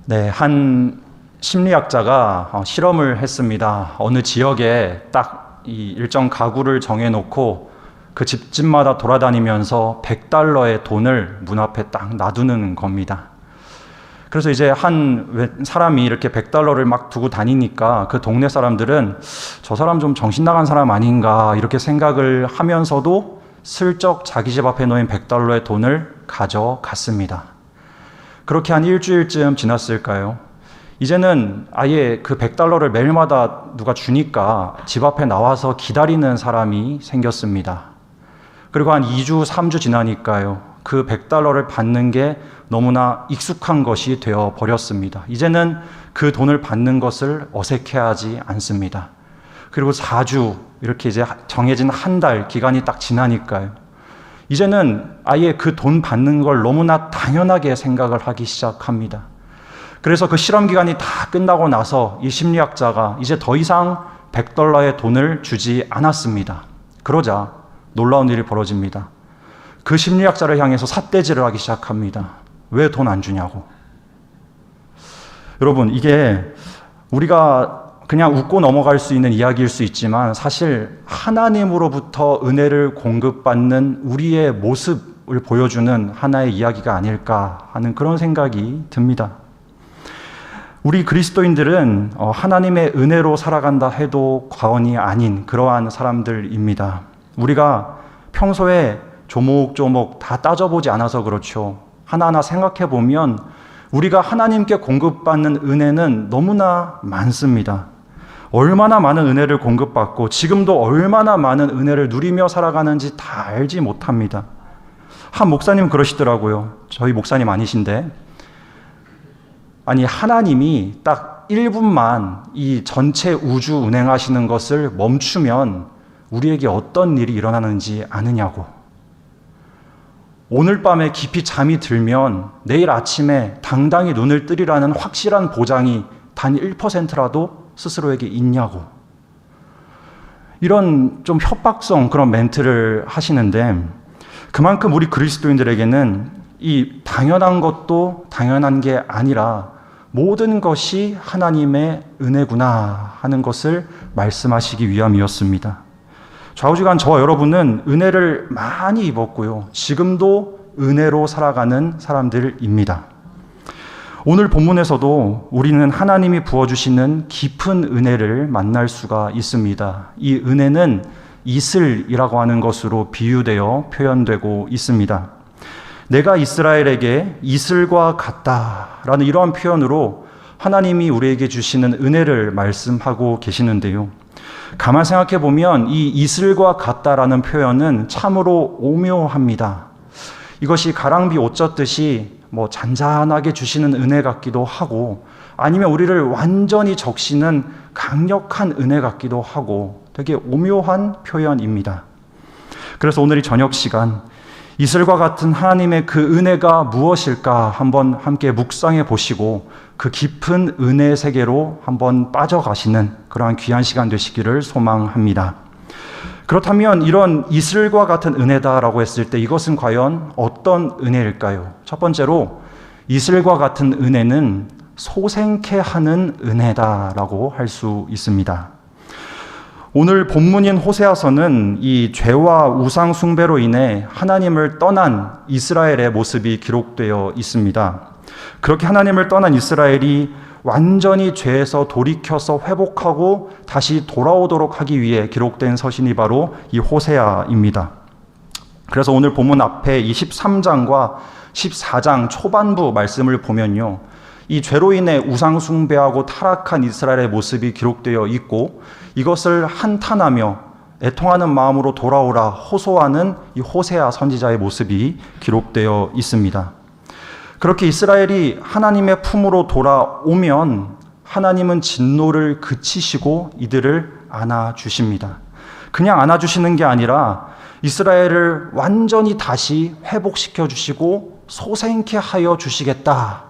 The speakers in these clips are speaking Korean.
네, 한 심리학자가 실험을 했습니다. 어느 지역에 딱 이 일정 가구를 정해놓고 그 집집마다 돌아다니면서 $100의 돈을 문 앞에 딱 놔두는 겁니다. 그래서 이제 한 사람이 이렇게 $100를 막 두고 다니니까 그 동네 사람들은 저 사람 좀 정신 나간 사람 아닌가 이렇게 생각을 하면서도 슬쩍 자기 집 앞에 놓인 $100의 돈을 가져갔습니다. 그렇게 한 일주일쯤 지났을까요? 이제는 아예 그 $100를 매일마다 누가 주니까 집 앞에 나와서 기다리는 사람이 생겼습니다. 그리고 한 2주, 3주 지나니까요. 그 $100를 받는 게 너무나 익숙한 것이 되어 버렸습니다. 이제는 그 돈을 받는 것을 어색해하지 않습니다. 그리고 4주, 이렇게 이제 정해진 한 달 기간이 딱 지나니까요. 이제는 아예 그 돈 받는 걸 너무나 당연하게 생각을 하기 시작합니다. 그래서 그 실험 기간이 다 끝나고 나서 이 심리학자가 이제 더 이상 $100의 돈을 주지 않았습니다. 그러자 놀라운 일이 벌어집니다. 그 심리학자를 향해서 삿대질을 하기 시작합니다. 왜 돈 안 주냐고. 여러분, 이게 우리가 그냥 웃고 넘어갈 수 있는 이야기일 수 있지만 사실 하나님으로부터 은혜를 공급받는 우리의 모습을 보여주는 하나의 이야기가 아닐까 하는 그런 생각이 듭니다. 우리 그리스도인들은 하나님의 은혜로 살아간다 해도 과언이 아닌 그러한 사람들입니다. 우리가 평소에 조목조목 다 따져보지 않아서 그렇죠. 하나하나 생각해 보면 우리가 하나님께 공급받는 은혜는 너무나 많습니다. 얼마나 많은 은혜를 공급받고 지금도 얼마나 많은 은혜를 누리며 살아가는지 다 알지 못합니다. 한 목사님 그러시더라고요. 저희 목사님 아니신데 아니 하나님이 딱 1분만 이 전체 우주 운행하시는 것을 멈추면 우리에게 어떤 일이 일어나는지 아느냐고. 오늘 밤에 깊이 잠이 들면 내일 아침에 당당히 눈을 뜨리라는 확실한 보장이 단 1%라도 스스로에게 있냐고. 이런 좀 협박성 그런 멘트를 하시는데 그만큼 우리 그리스도인들에게는 이 당연한 것도 당연한 게 아니라 모든 것이 하나님의 은혜구나 하는 것을 말씀하시기 위함이었습니다. 좌우지간 저와 여러분은 은혜를 많이 입었고요. 지금도 은혜로 살아가는 사람들입니다. 오늘 본문에서도 우리는 하나님이 부어주시는 깊은 은혜를 만날 수가 있습니다. 이 은혜는 이슬이라고 하는 것으로 비유되어 표현되고 있습니다. 내가 이스라엘에게 이슬과 같다라는 이러한 표현으로 하나님이 우리에게 주시는 은혜를 말씀하고 계시는데요. 가만 생각해 보면 이 이슬과 같다라는 표현은 참으로 오묘합니다. 이것이 가랑비 옷 젖듯이 잔잔하게 주시는 은혜 같기도 하고 아니면 우리를 완전히 적시는 강력한 은혜 같기도 하고 되게 오묘한 표현입니다. 그래서 오늘 이 저녁 시간 이슬과 같은 하나님의 그 은혜가 무엇일까 한번 함께 묵상해 보시고 그 깊은 은혜의 세계로 한번 빠져가시는 그러한 귀한 시간 되시기를 소망합니다. 그렇다면 이런 이슬과 같은 은혜다라고 했을 때 이것은 과연 어떤 은혜일까요? 첫 번째로 이슬과 같은 은혜는 소생케 하는 은혜다라고 할 수 있습니다. 오늘 본문인 호세아서는 이 죄와 우상 숭배로 인해 하나님을 떠난 이스라엘의 모습이 기록되어 있습니다. 그렇게 하나님을 떠난 이스라엘이 완전히 죄에서 돌이켜서 회복하고 다시 돌아오도록 하기 위해 기록된 서신이 바로 이 호세아입니다. 그래서 오늘 본문 앞에 이 13장과 14장 초반부 말씀을 보면요. 이 죄로 인해 우상 숭배하고 타락한 이스라엘의 모습이 기록되어 있고 이것을 한탄하며 애통하는 마음으로 돌아오라 호소하는 이 호세아 선지자의 모습이 기록되어 있습니다. 그렇게 이스라엘이 하나님의 품으로 돌아오면 하나님은 진노를 그치시고 이들을 안아주십니다. 그냥 안아주시는 게 아니라 이스라엘을 완전히 다시 회복시켜 주시고 소생케 하여 주시겠다.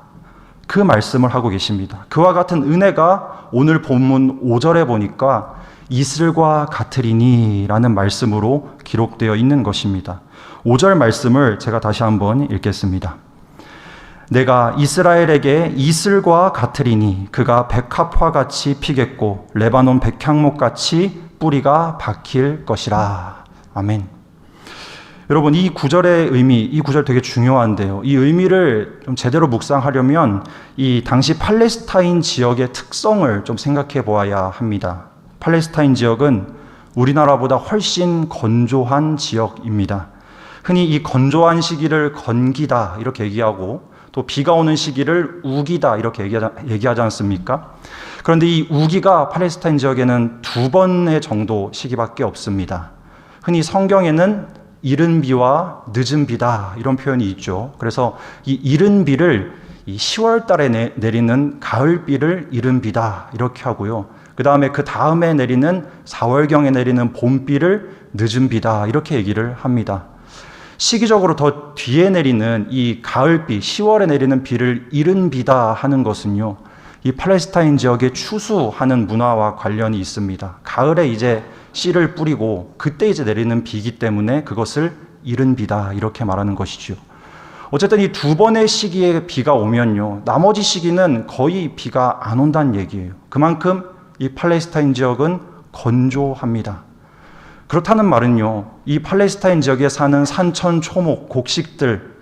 그 말씀을 하고 계십니다. 그와 같은 은혜가 오늘 본문 5절에 보니까 이슬과 같으리니 라는 말씀으로 기록되어 있는 것입니다. 5절 말씀을 제가 다시 한번 읽겠습니다. 내가 이스라엘에게 이슬과 같으리니 그가 백합화 같이 피겠고 레바논 백향목 같이 뿌리가 박힐 것이라. 아멘. 여러분, 이 구절의 의미, 이 구절 되게 중요한데요. 이 의미를 좀 제대로 묵상하려면 이 당시 팔레스타인 지역의 특성을 좀 생각해 보아야 합니다. 팔레스타인 지역은 우리나라보다 훨씬 건조한 지역입니다. 흔히 이 건조한 시기를 건기다 이렇게 얘기하고, 또 비가 오는 시기를 우기다 이렇게 얘기하지 않습니까? 그런데 이 우기가 팔레스타인 지역에는 2번의 정도 시기밖에 없습니다. 흔히 성경에는 이른 비와 늦은 비다 이런 표현이 있죠. 그래서 이 이른 비를 이 10월 달에 내리는 가을비를 이른 비다 이렇게 하고요. 그 다음에 내리는 4월경에 내리는 봄비를 늦은 비다 이렇게 얘기를 합니다. 시기적으로 더 뒤에 내리는 이 가을비, 10월에 내리는 비를 이른 비다 하는 것은요, 이 팔레스타인 지역의 추수하는 문화와 관련이 있습니다. 가을에 이제 씨를 뿌리고 그때 이제 내리는 비이기 때문에 그것을 이른 비다 이렇게 말하는 것이죠. 어쨌든 이 2번의 시기에 비가 오면요, 나머지 시기는 거의 비가 안 온다는 얘기예요. 그만큼 이 팔레스타인 지역은 건조합니다. 그렇다는 말은요, 이 팔레스타인 지역에 사는 산천, 초목, 곡식들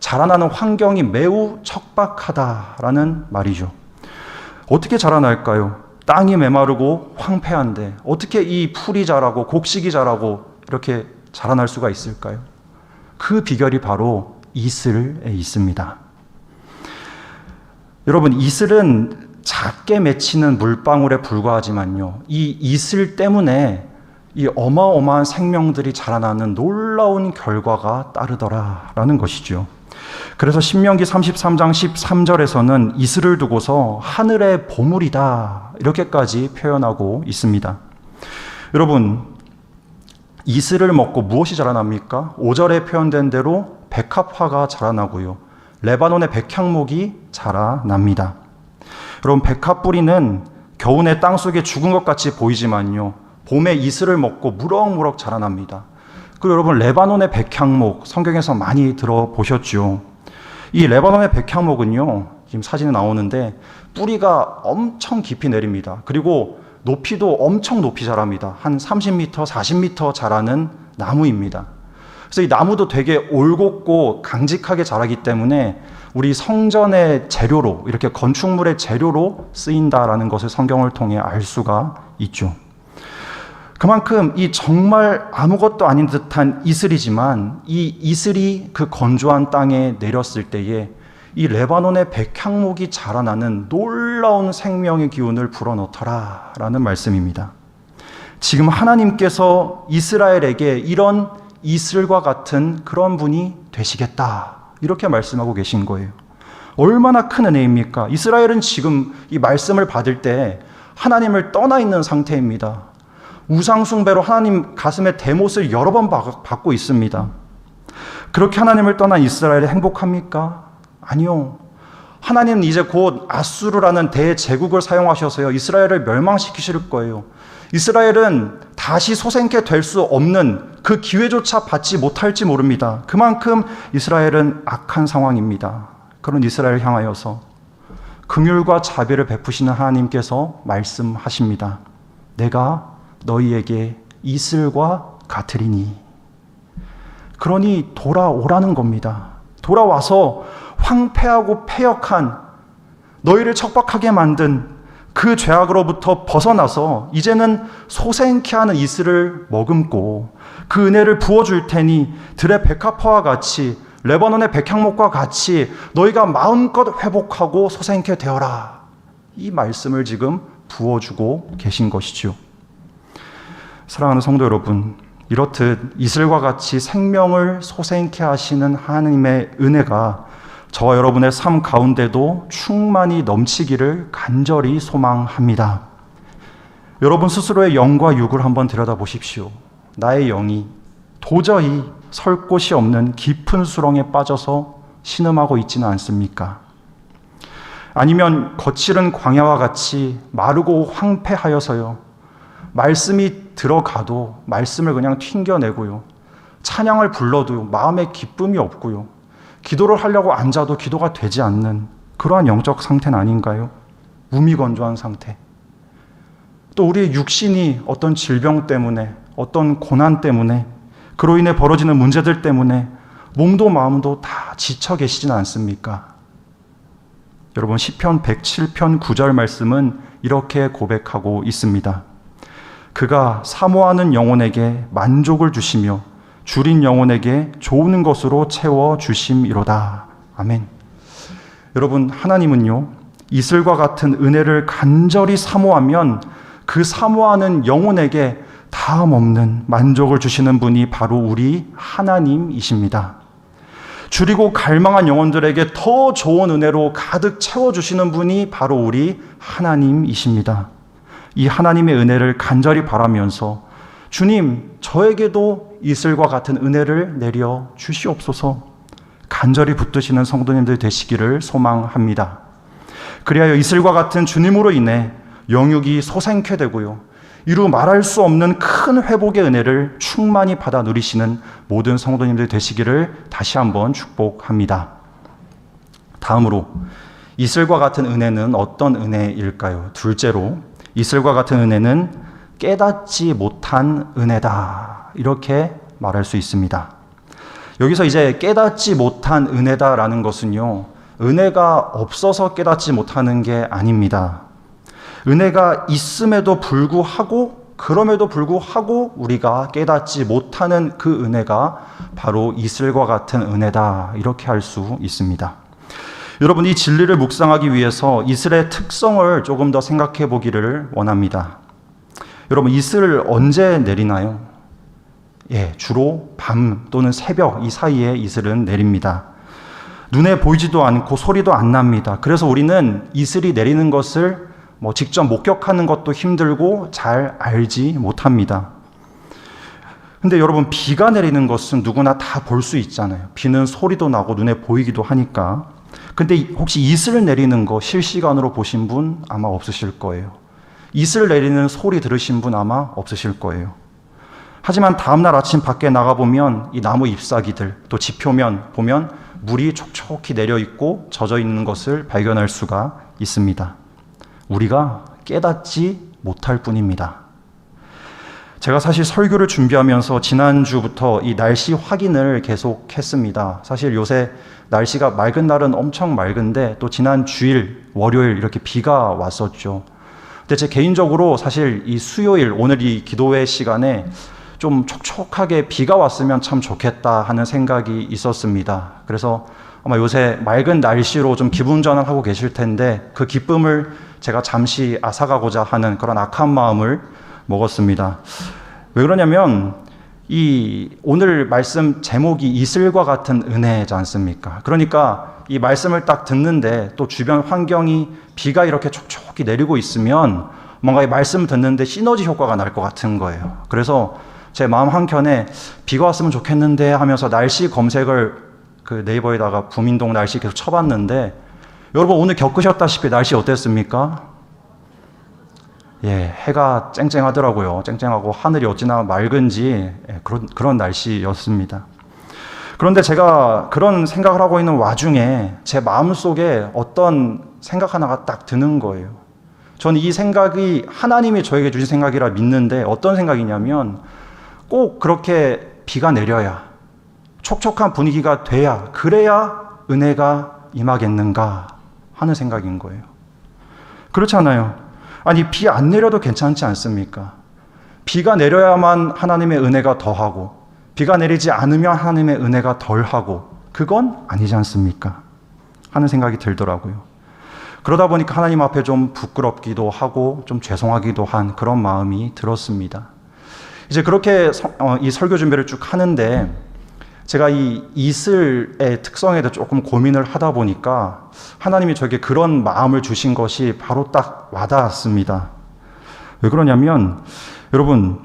자라나는 환경이 매우 척박하다라는 말이죠. 어떻게 자라날까요? 땅이 메마르고 황폐한데 어떻게 이 풀이 자라고 곡식이 자라고 이렇게 자라날 수가 있을까요? 그 비결이 바로 이슬에 있습니다. 여러분, 이슬은 작게 맺히는 물방울에 불과하지만요, 이 이슬 때문에 이 어마어마한 생명들이 자라나는 놀라운 결과가 따르더라라는 것이죠. 그래서 신명기 33장 13절에서는 이슬을 두고서 하늘의 보물이다 이렇게까지 표현하고 있습니다. 여러분, 이슬을 먹고 무엇이 자라납니까? 5절에 표현된 대로 백합화가 자라나고요, 레바논의 백향목이 자라납니다. 여러분, 백합 뿌리는 겨우내 땅속에 죽은 것 같이 보이지만요, 봄에 이슬을 먹고 무럭무럭 자라납니다. 그리고 여러분, 레바논의 백향목 성경에서 많이 들어보셨죠? 이 레바논의 백향목은요, 지금 사진에 나오는데 뿌리가 엄청 깊이 내립니다. 그리고 높이도 엄청 높이 자랍니다. 한 30m, 40m 자라는 나무입니다. 그래서 이 나무도 되게 올곧고 강직하게 자라기 때문에 우리 성전의 재료로, 이렇게 건축물의 재료로 쓰인다라는 것을 성경을 통해 알 수가 있죠. 그만큼 이 정말 아무것도 아닌 듯한 이슬이지만 이 이슬이 그 건조한 땅에 내렸을 때에 이 레바논의 백향목이 자라나는 놀라운 생명의 기운을 불어넣더라라는 말씀입니다. 지금 하나님께서 이스라엘에게 이런 이슬과 같은 그런 분이 되시겠다 이렇게 말씀하고 계신 거예요. 얼마나 큰 은혜입니까? 이스라엘은 지금 이 말씀을 받을 때 하나님을 떠나 있는 상태입니다. 우상숭배로 하나님 가슴에 대못을 여러 번 받고 있습니다. 그렇게 하나님을 떠난 이스라엘이 행복합니까? 아니요. 하나님은 이제 곧 아수르라는 대제국을 사용하셔서요, 이스라엘을 멸망시키실 거예요. 이스라엘은 다시 소생케 될 수 없는 그 기회조차 받지 못할지 모릅니다. 그만큼 이스라엘은 악한 상황입니다. 그런 이스라엘을 향하여서 긍휼과 자비를 베푸시는 하나님께서 말씀하십니다. 내가 너희에게 이슬과 같으리니. 그러니 돌아오라는 겁니다. 돌아와서 황폐하고 패역한 너희를 척박하게 만든 그 죄악으로부터 벗어나서 이제는 소생케 하는 이슬을 머금고 그 은혜를 부어줄 테니 들의 백합화와 같이 레바논의 백향목과 같이 너희가 마음껏 회복하고 소생케 되어라. 이 말씀을 지금 부어주고 계신 것이죠. 사랑하는 성도 여러분, 이렇듯 이슬과 같이 생명을 소생케 하시는 하나님의 은혜가 저와 여러분의 삶 가운데도 충만히 넘치기를 간절히 소망합니다. 여러분 스스로의 영과 육을 한번 들여다보십시오. 나의 영이 도저히 설 곳이 없는 깊은 수렁에 빠져서 신음하고 있지는 않습니까? 아니면 거칠은 광야와 같이 마르고 황폐하여서요, 말씀이 들어가도 말씀을 그냥 튕겨내고요, 찬양을 불러도 마음에 기쁨이 없고요, 기도를 하려고 앉아도 기도가 되지 않는 그러한 영적 상태는 아닌가요? 무미건조한 상태. 또 우리의 육신이 어떤 질병 때문에, 어떤 고난 때문에, 그로 인해 벌어지는 문제들 때문에 몸도 마음도 다 지쳐 계시진 않습니까? 여러분, 시편 107편 9절 말씀은 이렇게 고백하고 있습니다. 그가 사모하는 영혼에게 만족을 주시며 줄인 영혼에게 좋은 것으로 채워 주심이로다. 아멘. 여러분, 하나님은요, 이슬과 같은 은혜를 간절히 사모하면 그 사모하는 영혼에게 다함없는 만족을 주시는 분이 바로 우리 하나님이십니다. 줄이고 갈망한 영혼들에게 더 좋은 은혜로 가득 채워주시는 분이 바로 우리 하나님이십니다. 이 하나님의 은혜를 간절히 바라면서 주님, 저에게도 이슬과 같은 은혜를 내려 주시옵소서 간절히 붙드시는 성도님들 되시기를 소망합니다. 그리하여 이슬과 같은 주님으로 인해 영육이 소생케 되고요, 이루 말할 수 없는 큰 회복의 은혜를 충만히 받아 누리시는 모든 성도님들 되시기를 다시 한번 축복합니다. 다음으로 이슬과 같은 은혜는 어떤 은혜일까요? 둘째로, 이슬과 같은 은혜는 깨닫지 못한 은혜다, 이렇게 말할 수 있습니다. 여기서 이제 깨닫지 못한 은혜다라는 것은요, 은혜가 없어서 깨닫지 못하는 게 아닙니다. 은혜가 있음에도 불구하고, 그럼에도 불구하고 우리가 깨닫지 못하는 그 은혜가 바로 이슬과 같은 은혜다, 이렇게 할 수 있습니다. 여러분, 이 진리를 묵상하기 위해서 이슬의 특성을 조금 더 생각해 보기를 원합니다. 여러분, 이슬을 언제 내리나요? 주로 밤 또는 새벽 이 사이에 이슬은 내립니다. 눈에 보이지도 않고 소리도 안 납니다. 그래서 우리는 이슬이 내리는 것을 직접 목격하는 것도 힘들고 잘 알지 못합니다. 근데 여러분, 비가 내리는 것은 누구나 다 볼 수 있잖아요. 비는 소리도 나고 눈에 보이기도 하니까. 근데 혹시 이슬 내리는 거 실시간으로 보신 분 아마 없으실 거예요. 이슬 내리는 소리 들으신 분 아마 없으실 거예요. 하지만 다음날 아침 밖에 나가보면 이 나무 잎사귀들, 또 지표면 보면 물이 촉촉히 내려있고 젖어 있는 것을 발견할 수가 있습니다. 우리가 깨닫지 못할 뿐입니다. 제가 사실 설교를 준비하면서 지난주부터 이 날씨 확인을 계속 했습니다. 사실 요새 날씨가 맑은 날은 엄청 맑은데 또 지난 주일, 월요일 이렇게 비가 왔었죠. 근데 제 개인적으로 사실 이 수요일, 오늘 이 기도회 시간에 좀 촉촉하게 비가 왔으면 참 좋겠다 하는 생각이 있었습니다. 그래서 아마 요새 맑은 날씨로 좀 기분 전환하고 계실 텐데 그 기쁨을 제가 잠시 앗아가고자 하는 그런 악한 마음을 먹었습니다. 왜 그러냐면 이 오늘 말씀 제목이 이슬과 같은 은혜지 않습니까? 그러니까 이 말씀을 딱 듣는데 또 주변 환경이 비가 이렇게 촉촉히 내리고 있으면 뭔가 이 말씀 듣는데 시너지 효과가 날 것 같은 거예요. 그래서 제 마음 한켠에 비가 왔으면 좋겠는데 하면서 날씨 검색을 그 네이버에다가 부민동 날씨 계속 쳐봤는데, 여러분 오늘 겪으셨다시피 날씨 어땠습니까? 해가 쨍쨍하더라고요. 쨍쨍하고 하늘이 어찌나 맑은지 그런 날씨였습니다. 그런데 제가 그런 생각을 하고 있는 와중에 제 마음속에 어떤 생각 하나가 딱 드는 거예요. 저는 이 생각이 하나님이 저에게 주신 생각이라 믿는데, 어떤 생각이냐면 꼭 그렇게 비가 내려야, 촉촉한 분위기가 돼야, 그래야 은혜가 임하겠는가 하는 생각인 거예요. 그렇지 않아요? 아니, 비 안 내려도 괜찮지 않습니까? 비가 내려야만 하나님의 은혜가 더하고, 비가 내리지 않으면 하나님의 은혜가 덜하고, 그건 아니지 않습니까? 하는 생각이 들더라고요. 그러다 보니까 하나님 앞에 좀 부끄럽기도 하고 좀 죄송하기도 한 그런 마음이 들었습니다. 이제 그렇게 이 설교 준비를 쭉 하는데 제가 이 이슬의 특성에 대해 조금 고민을 하다 보니까 하나님이 저에게 그런 마음을 주신 것이 바로 딱 와닿았습니다. 왜 그러냐면, 여러분,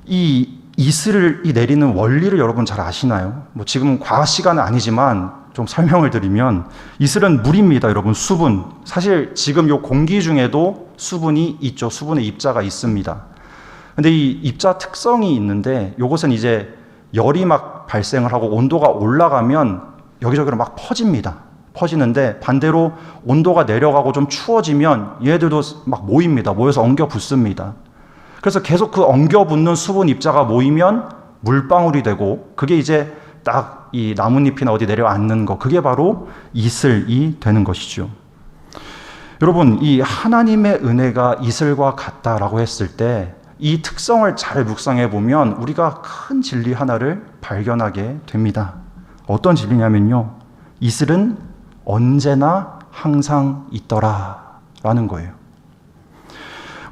이 이슬을 내리는 원리를 여러분 잘 아시나요? 지금 과학 시간은 아니지만 좀 설명을 드리면, 이슬은 물입니다, 여러분. 수분. 사실 지금 요 공기 중에도 수분이 있죠. 수분의 입자가 있습니다. 근데 이 입자 특성이 있는데, 요것은 이제 열이 막 발생을 하고 온도가 올라가면 여기저기로 막 퍼집니다. 퍼지는데 반대로 온도가 내려가고 좀 추워지면 얘들도 막 모입니다. 모여서 엉겨 붙습니다. 그래서 계속 그 엉겨 붙는 수분 입자가 모이면 물방울이 되고, 그게 이제 딱 이 나뭇잎이나 어디 내려앉는 거, 그게 바로 이슬이 되는 것이죠. 여러분, 이 하나님의 은혜가 이슬과 같다라고 했을 때 이 특성을 잘 묵상해 보면 우리가 큰 진리 하나를 발견하게 됩니다. 어떤 진리냐면요, 이슬은 언제나 항상 있더라라는 거예요.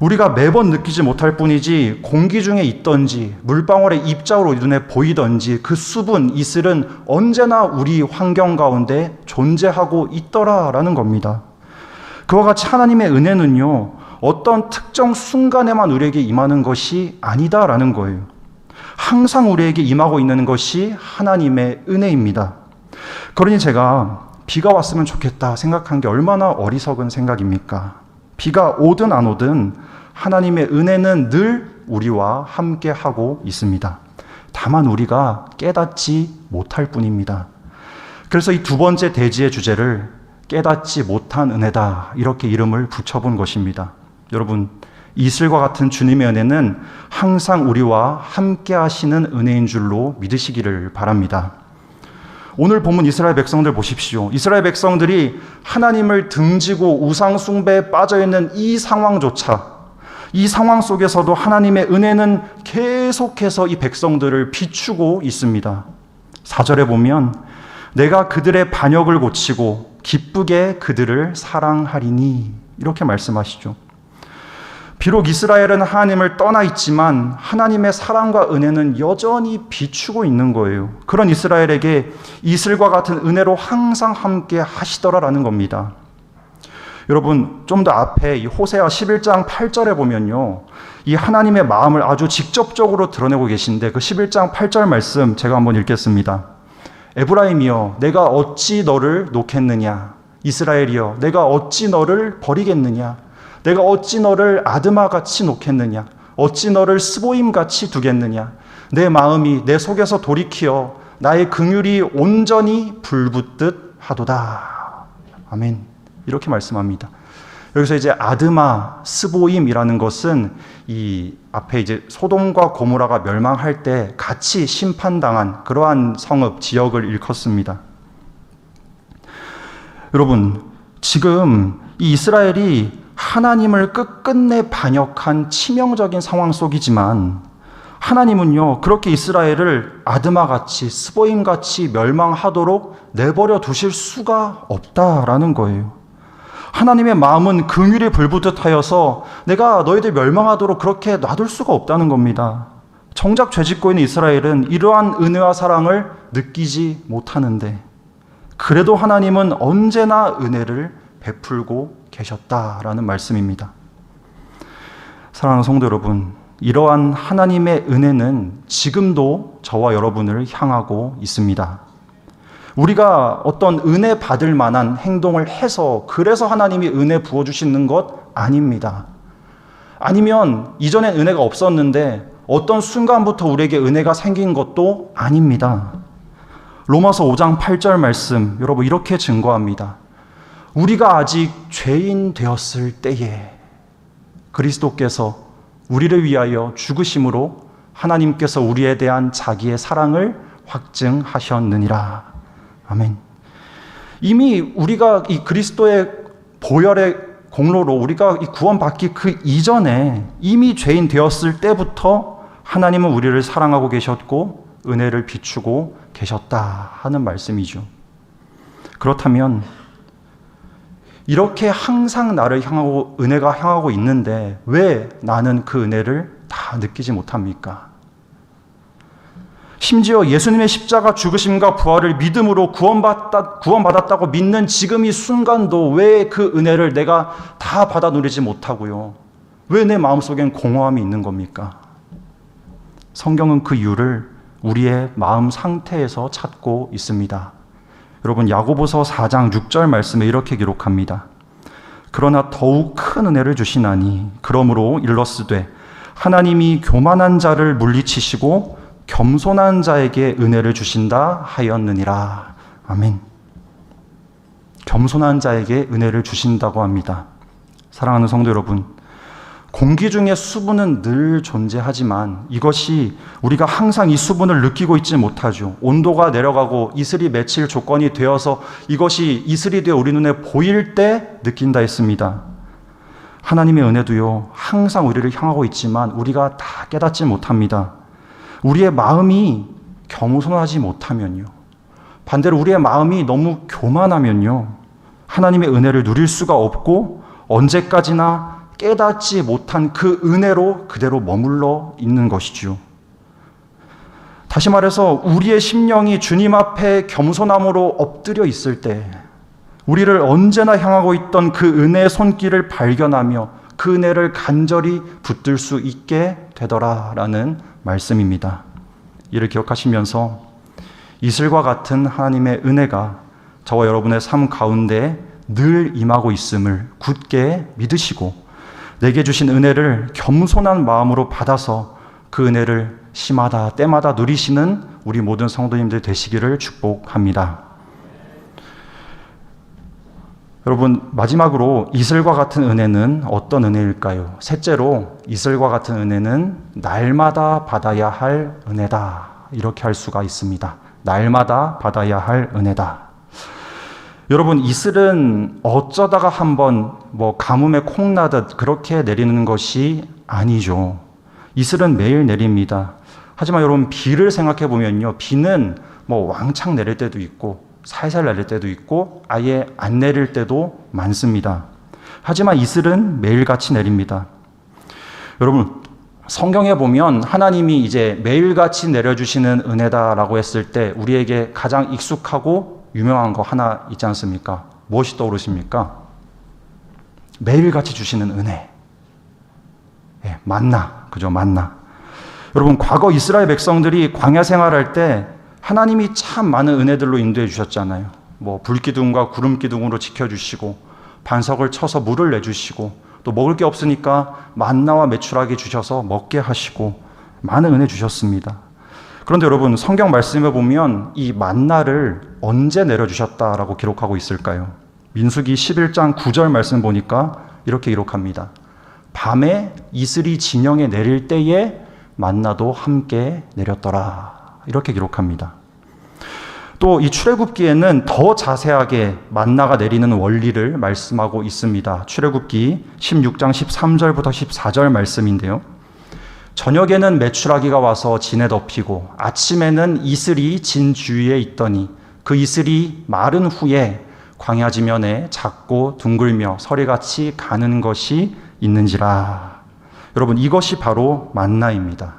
우리가 매번 느끼지 못할 뿐이지 공기 중에 있던지 물방울의 입자로 눈에 보이던지 그 수분, 이슬은 언제나 우리 환경 가운데 존재하고 있더라라는 겁니다. 그와 같이 하나님의 은혜는요, 어떤 특정 순간에만 우리에게 임하는 것이 아니다라는 거예요. 항상 우리에게 임하고 있는 것이 하나님의 은혜입니다. 그러니 제가 비가 왔으면 좋겠다 생각한 게 얼마나 어리석은 생각입니까? 비가 오든 안 오든 하나님의 은혜는 늘 우리와 함께 하고 있습니다. 다만 우리가 깨닫지 못할 뿐입니다. 그래서 이 두 번째 대지의 주제를 깨닫지 못한 은혜다, 이렇게 이름을 붙여본 것입니다. 여러분, 이슬과 같은 주님의 은혜는 항상 우리와 함께 하시는 은혜인 줄로 믿으시기를 바랍니다. 오늘 본문 이스라엘 백성들 보십시오. 이스라엘 백성들이 하나님을 등지고 우상 숭배에 빠져있는 이 상황조차, 이 상황 속에서도 하나님의 은혜는 계속해서 이 백성들을 비추고 있습니다. 4절에 보면 내가 그들의 반역을 고치고 기쁘게 그들을 사랑하리니, 이렇게 말씀하시죠. 비록 이스라엘은 하나님을 떠나 있지만 하나님의 사랑과 은혜는 여전히 비추고 있는 거예요. 그런 이스라엘에게 이슬과 같은 은혜로 항상 함께 하시더라라는 겁니다. 여러분, 좀 더 앞에 이 호세아 11장 8절에 보면요, 이 하나님의 마음을 아주 직접적으로 드러내고 계신데 그 11장 8절 말씀 제가 한번 읽겠습니다. 에브라임이여, 내가 어찌 너를 놓겠느냐? 이스라엘이여, 내가 어찌 너를 버리겠느냐? 내가 어찌 너를 아드마같이 놓겠느냐? 어찌 너를 스보임같이 두겠느냐? 내 마음이 내 속에서 돌이키어 나의 긍휼이 온전히 불붙듯 하도다. 아멘. 이렇게 말씀합니다. 여기서 이제 아드마, 스보임이라는 것은 이 앞에 이제 소돔과 고모라가 멸망할 때 같이 심판당한 그러한 성읍, 지역을 일컫습니다. 여러분, 지금 이 이스라엘이 하나님을 끝끝내 반역한 치명적인 상황 속이지만 하나님은요, 그렇게 이스라엘을 아드마같이, 스보임같이 멸망하도록 내버려 두실 수가 없다라는 거예요. 하나님의 마음은 긍휼이 불붙듯 하여서 내가 너희들 멸망하도록 그렇게 놔둘 수가 없다는 겁니다. 정작 죄짓고 있는 이스라엘은 이러한 은혜와 사랑을 느끼지 못하는데 그래도 하나님은 언제나 은혜를 베풀고 계셨다라는 말씀입니다. 사랑하는 성도 여러분, 이러한 하나님의 은혜는 지금도 저와 여러분을 향하고 있습니다. 우리가 어떤 은혜 받을 만한 행동을 해서 그래서 하나님이 은혜 부어주시는 것 아닙니다. 아니면 이전엔 은혜가 없었는데 어떤 순간부터 우리에게 은혜가 생긴 것도 아닙니다. 로마서 5장 8절 말씀, 여러분 이렇게 증거합니다. 우리가 아직 죄인 되었을 때에 그리스도께서 우리를 위하여 죽으심으로 하나님께서 우리에 대한 자기의 사랑을 확증하셨느니라. 아멘. 이미 우리가 이 그리스도의 보혈의 공로로 우리가 이 구원받기 그 이전에 이미 죄인 되었을 때부터 하나님은 우리를 사랑하고 계셨고 은혜를 비추고 계셨다 하는 말씀이죠. 그렇다면 이렇게 항상 나를 향하고 은혜가 향하고 있는데 왜 나는 그 은혜를 다 느끼지 못합니까? 심지어 예수님의 십자가 죽으심과 부활을 믿음으로 구원받았다고 믿는 지금 이 순간도 왜 그 은혜를 내가 다 받아 누리지 못하고요? 왜 내 마음속엔 공허함이 있는 겁니까? 성경은 그 이유를 우리의 마음 상태에서 찾고 있습니다. 여러분, 야고보서 4장 6절 말씀에 이렇게 기록합니다. 그러나 더욱 큰 은혜를 주시나니 그러므로 일러스되 하나님이 교만한 자를 물리치시고 겸손한 자에게 은혜를 주신다 하였느니라. 아멘. 겸손한 자에게 은혜를 주신다고 합니다. 사랑하는 성도 여러분, 공기 중에 수분은 늘 존재하지만 이것이 우리가 항상 이 수분을 느끼고 있지 못하죠. 온도가 내려가고 이슬이 맺힐 조건이 되어서 이것이 이슬이 되어 우리 눈에 보일 때 느낀다 했습니다. 하나님의 은혜도요, 항상 우리를 향하고 있지만 우리가 다 깨닫지 못합니다. 우리의 마음이 겸손하지 못하면요, 반대로 우리의 마음이 너무 교만하면요, 하나님의 은혜를 누릴 수가 없고 언제까지나 깨닫지 못한 그 은혜로 그대로 머물러 있는 것이죠. 다시 말해서 우리의 심령이 주님 앞에 겸손함으로 엎드려 있을 때 우리를 언제나 향하고 있던 그 은혜의 손길을 발견하며 그 은혜를 간절히 붙들 수 있게 되더라라는 말씀입니다. 이를 기억하시면서 이슬과 같은 하나님의 은혜가 저와 여러분의 삶 가운데 늘 임하고 있음을 굳게 믿으시고 내게 주신 은혜를 겸손한 마음으로 받아서 그 은혜를 시마다 때마다 누리시는 우리 모든 성도님들 되시기를 축복합니다. 여러분, 마지막으로 이슬과 같은 은혜는 어떤 은혜일까요? 셋째로, 이슬과 같은 은혜는 날마다 받아야 할 은혜다. 이렇게 할 수가 있습니다. 날마다 받아야 할 은혜다. 여러분, 이슬은 어쩌다가 한번 가뭄에 콩 나듯 그렇게 내리는 것이 아니죠. 이슬은 매일 내립니다. 하지만 여러분, 비를 생각해 보면요, 비는 왕창 내릴 때도 있고 살살 내릴 때도 있고 아예 안 내릴 때도 많습니다. 하지만 이슬은 매일같이 내립니다. 여러분, 성경에 보면 하나님이 이제 매일같이 내려주시는 은혜다라고 했을 때 우리에게 가장 익숙하고 유명한 거 하나 있지 않습니까? 무엇이 떠오르십니까? 매일같이 주시는 은혜. 만나. 그죠? 만나. 여러분, 과거 이스라엘 백성들이 광야 생활할 때 하나님이 참 많은 은혜들로 인도해 주셨잖아요. 불기둥과 구름기둥으로 지켜주시고 반석을 쳐서 물을 내주시고 또 먹을 게 없으니까 만나와 메추라기 주셔서 먹게 하시고 많은 은혜 주셨습니다. 그런데 여러분, 성경 말씀에 보면 이 만나를 언제 내려주셨다라고 기록하고 있을까요? 민수기 11장 9절 말씀 보니까 이렇게 기록합니다. 밤에 이슬이 진영에 내릴 때에 만나도 함께 내렸더라. 이렇게 기록합니다. 또 이 출애굽기에는 더 자세하게 만나가 내리는 원리를 말씀하고 있습니다. 출애굽기 16장 13절부터 14절 말씀인데요. 저녁에는 메추라기가 와서 진에 덮이고 아침에는 이슬이 진 주위에 있더니 그 이슬이 마른 후에 광야 지면에 작고 둥글며 서리같이 가는 것이 있는지라. 여러분, 이것이 바로 만나입니다.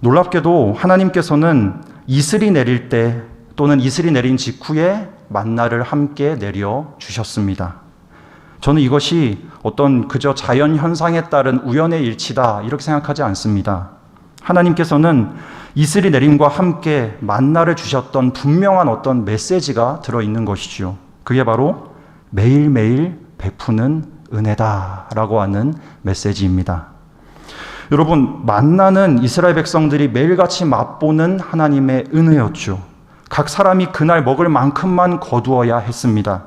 놀랍게도 하나님께서는 이슬이 내릴 때 또는 이슬이 내린 직후에 만나를 함께 내려 주셨습니다. 저는 이것이 어떤 그저 자연 현상에 따른 우연의 일치다 이렇게 생각하지 않습니다. 하나님께서는 이슬이 내림과 함께 만나를 주셨던 분명한 어떤 메시지가 들어있는 것이죠. 그게 바로 매일매일 베푸는 은혜다라고 하는 메시지입니다. 여러분, 만나는 이스라엘 백성들이 매일같이 맛보는 하나님의 은혜였죠. 각 사람이 그날 먹을 만큼만 거두어야 했습니다.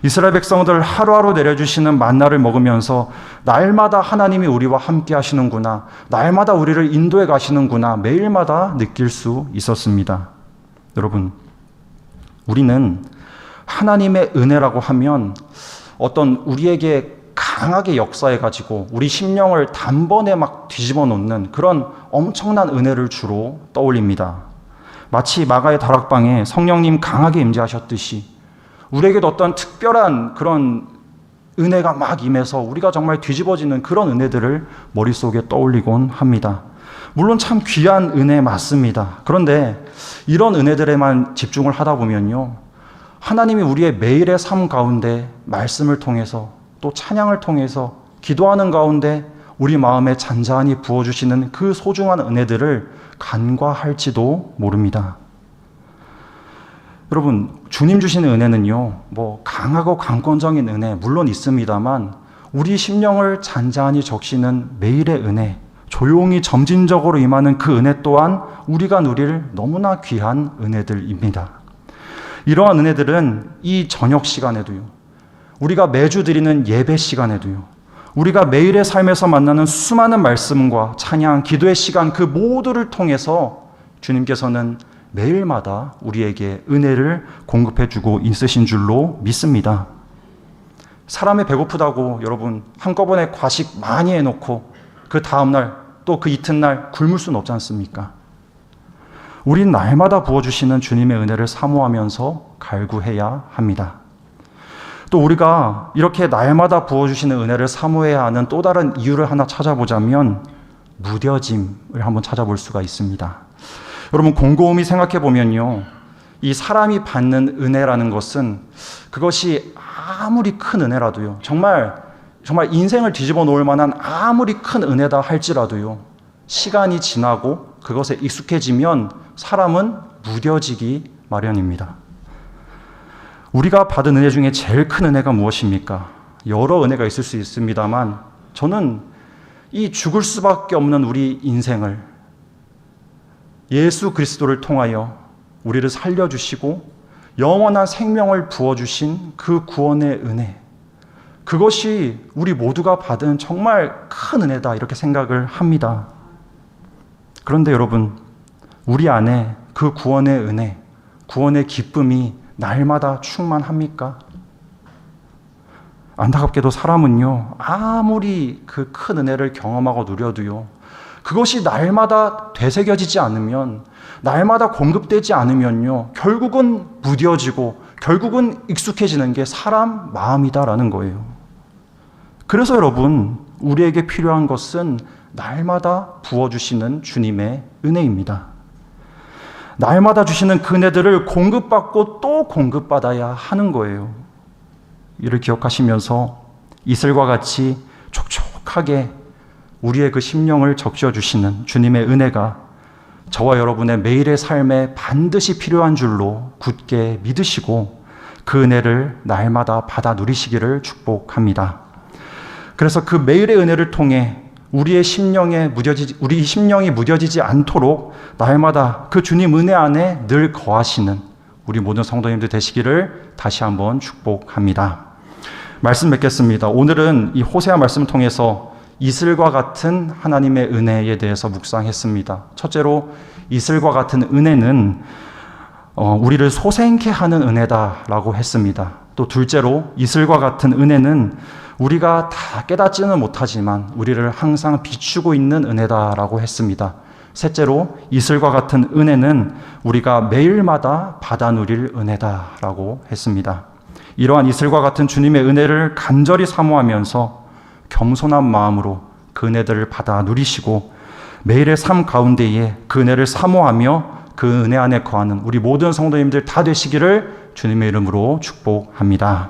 이스라엘 백성들 하루하루 내려주시는 만나를 먹으면서 날마다 하나님이 우리와 함께 하시는구나, 날마다 우리를 인도해 가시는구나, 매일마다 느낄 수 있었습니다. 여러분, 우리는 하나님의 은혜라고 하면 어떤 우리에게 강하게 역사해가지고 우리 심령을 단번에 막 뒤집어 놓는 그런 엄청난 은혜를 주로 떠올립니다. 마치 마가의 다락방에 성령님 강하게 임재하셨듯이 우리에게도 어떤 특별한 그런 은혜가 막 임해서 우리가 정말 뒤집어지는 그런 은혜들을 머릿속에 떠올리곤 합니다. 물론 참 귀한 은혜 맞습니다. 그런데 이런 은혜들에만 집중을 하다 보면요, 하나님이 우리의 매일의 삶 가운데 말씀을 통해서 또 찬양을 통해서 기도하는 가운데 우리 마음에 잔잔히 부어주시는 그 소중한 은혜들을 간과할지도 모릅니다. 여러분, 주님 주시는 은혜는요, 강하고 강권적인 은혜 물론 있습니다만 우리 심령을 잔잔히 적시는 매일의 은혜, 조용히 점진적으로 임하는 그 은혜 또한 우리가 누릴 너무나 귀한 은혜들입니다. 이러한 은혜들은 이 저녁 시간에도요, 우리가 매주 드리는 예배 시간에도요, 우리가 매일의 삶에서 만나는 수많은 말씀과 찬양, 기도의 시간 그 모두를 통해서 주님께서는 매일마다 우리에게 은혜를 공급해 주고 있으신 줄로 믿습니다. 사람이 배고프다고 여러분 한꺼번에 과식 많이 해놓고 그 다음날 또 그 이튿날 굶을 수는 없지 않습니까? 우린 날마다 부어주시는 주님의 은혜를 사모하면서 갈구해야 합니다. 또 우리가 이렇게 날마다 부어주시는 은혜를 사모해야 하는 또 다른 이유를 하나 찾아보자면 무뎌짐을 한번 찾아볼 수가 있습니다. 여러분 곰곰이 생각해 보면요, 이 사람이 받는 은혜라는 것은 그것이 아무리 큰 은혜라도요, 정말 인생을 뒤집어 놓을 만한 아무리 큰 은혜다 할지라도요, 시간이 지나고 그것에 익숙해지면 사람은 무뎌지기 마련입니다. 우리가 받은 은혜 중에 제일 큰 은혜가 무엇입니까? 여러 은혜가 있을 수 있습니다만 저는 이 죽을 수밖에 없는 우리 인생을 예수 그리스도를 통하여 우리를 살려주시고 영원한 생명을 부어주신 그 구원의 은혜, 그것이 우리 모두가 받은 정말 큰 은혜다 이렇게 생각을 합니다. 그런데 여러분, 우리 안에 그 구원의 은혜, 구원의 기쁨이 날마다 충만합니까? 안타깝게도 사람은요, 아무리 그 큰 은혜를 경험하고 누려도요, 그것이 날마다 되새겨지지 않으면, 날마다 공급되지 않으면요, 결국은 무뎌지고 결국은 익숙해지는 게 사람 마음이다라는 거예요. 그래서 여러분, 우리에게 필요한 것은 날마다 부어주시는 주님의 은혜입니다. 날마다 주시는 그 은혜들을 공급받고 또 공급받아야 하는 거예요. 이를 기억하시면서 이슬과 같이 촉촉하게 우리의 그 심령을 적셔주시는 주님의 은혜가 저와 여러분의 매일의 삶에 반드시 필요한 줄로 굳게 믿으시고 그 은혜를 날마다 받아 누리시기를 축복합니다. 그래서 그 매일의 은혜를 통해 우리 심령이 무뎌지지 않도록 날마다 그 주님 은혜 안에 늘 거하시는 우리 모든 성도님들 되시기를 다시 한번 축복합니다. 말씀 맺겠습니다. 오늘은 이 호세아 말씀을 통해서 이슬과 같은 하나님의 은혜에 대해서 묵상했습니다. 첫째로 이슬과 같은 은혜는 우리를 소생케 하는 은혜다라고 했습니다. 또 둘째로 이슬과 같은 은혜는 우리가 다 깨닫지는 못하지만 우리를 항상 비추고 있는 은혜다라고 했습니다. 셋째로 이슬과 같은 은혜는 우리가 매일마다 받아 누릴 은혜다라고 했습니다. 이러한 이슬과 같은 주님의 은혜를 간절히 사모하면서 겸손한 마음으로 그 은혜들을 받아 누리시고 매일의 삶 가운데에 그 은혜를 사모하며 그 은혜 안에 거하는 우리 모든 성도님들 다 되시기를 주님의 이름으로 축복합니다.